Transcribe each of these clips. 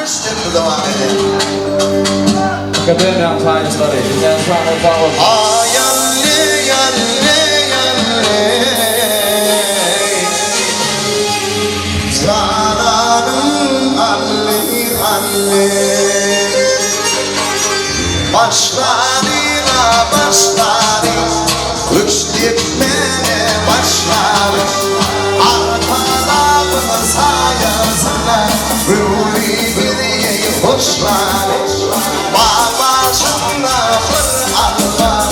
Şimdi devam edelim. Akademiyan sayesinde dinleyen şahane sağ olun. Yalle yalle yalle Cananım alle alle Başlarına başları Kış gitmeye başları Arkalarını sayasına Rüri biriye hoşları Babacımla bir alma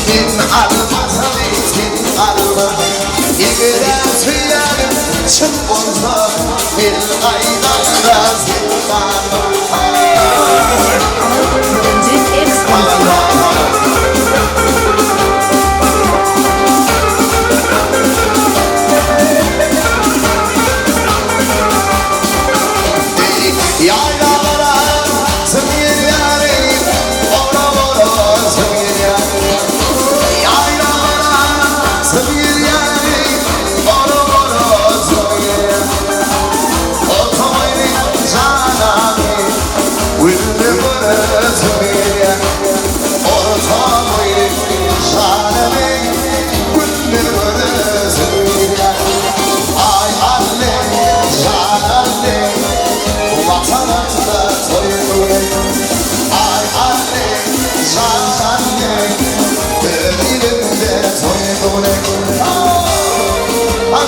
Bin almasını bin alma İgre tüyelim çık olsa Bir aydan da zilmanım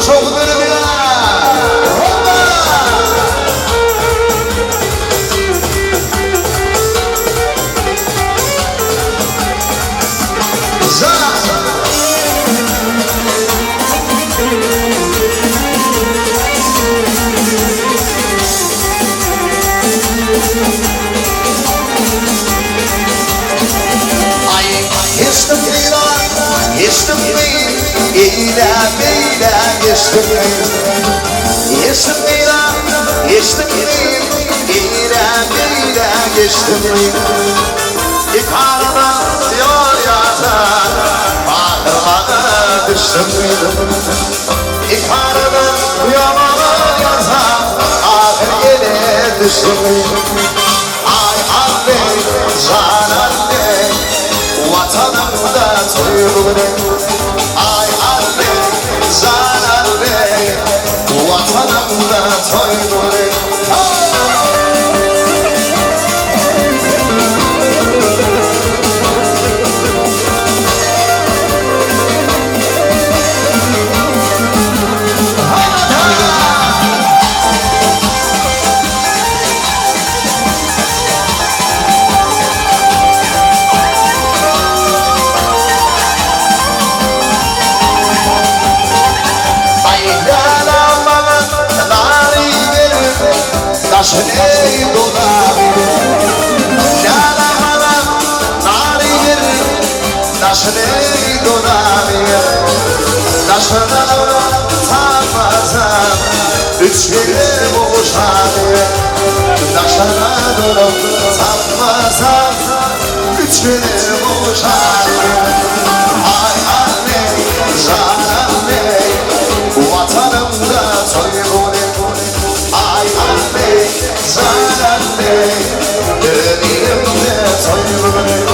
Çok bölüm ya. Geçtim beyler, geçtim İkarada diyor yazar Bağırmana düştüm İkarada yolunu yazar Ağır yere düştüm Ay anne, can anne Vatanımda toyluğunu Ay anne, can anne Vatanımda toyluğunu Taşını dolanır Yanağına narır Taşını dolanır Taşını tanmazam Üç kere boşanır Taşını tanmazam Üç kere boşanır Ay anne, can anne Vatanımda soygunum Ay anne, can anne Gönlümde soygunum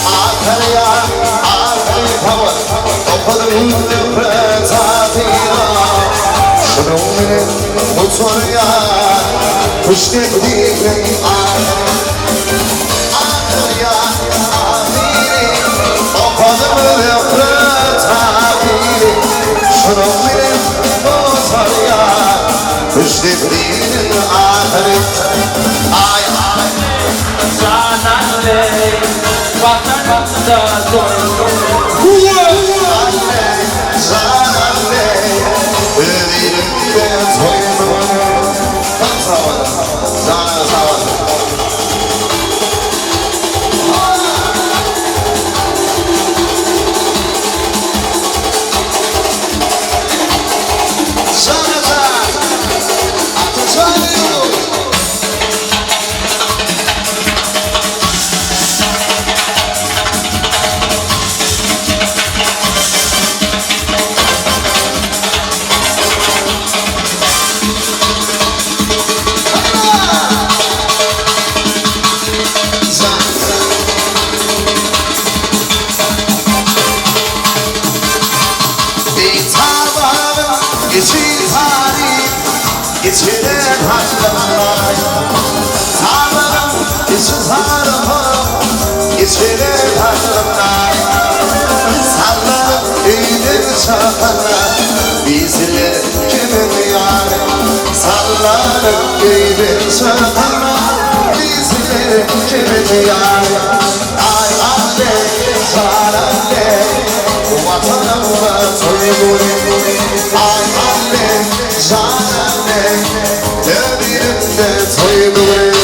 Ankara'ya, Ankara'ya Topladım pretadina Şunun motoruya Kuş dediğim Ankara'ya, Ankara'ya Topladım pretadina Şunun motoruya Kuş dediğin ahiret Ay ay Can anne, vatanımda doyurur Anne, can anne Elimde toyluğunu Sağ olun, canına sağ olun İçine taşlanlar Sarlarım içi sarımım İçine taşlanlar Sarlarım iyidir çakanlar Bizler kimin yarı Sarlarım iyidir çakanlar Bizler kimin yarı Ay anne, can anne Vatanımda soygunum Ay anne, can anne Dönerimde soygunum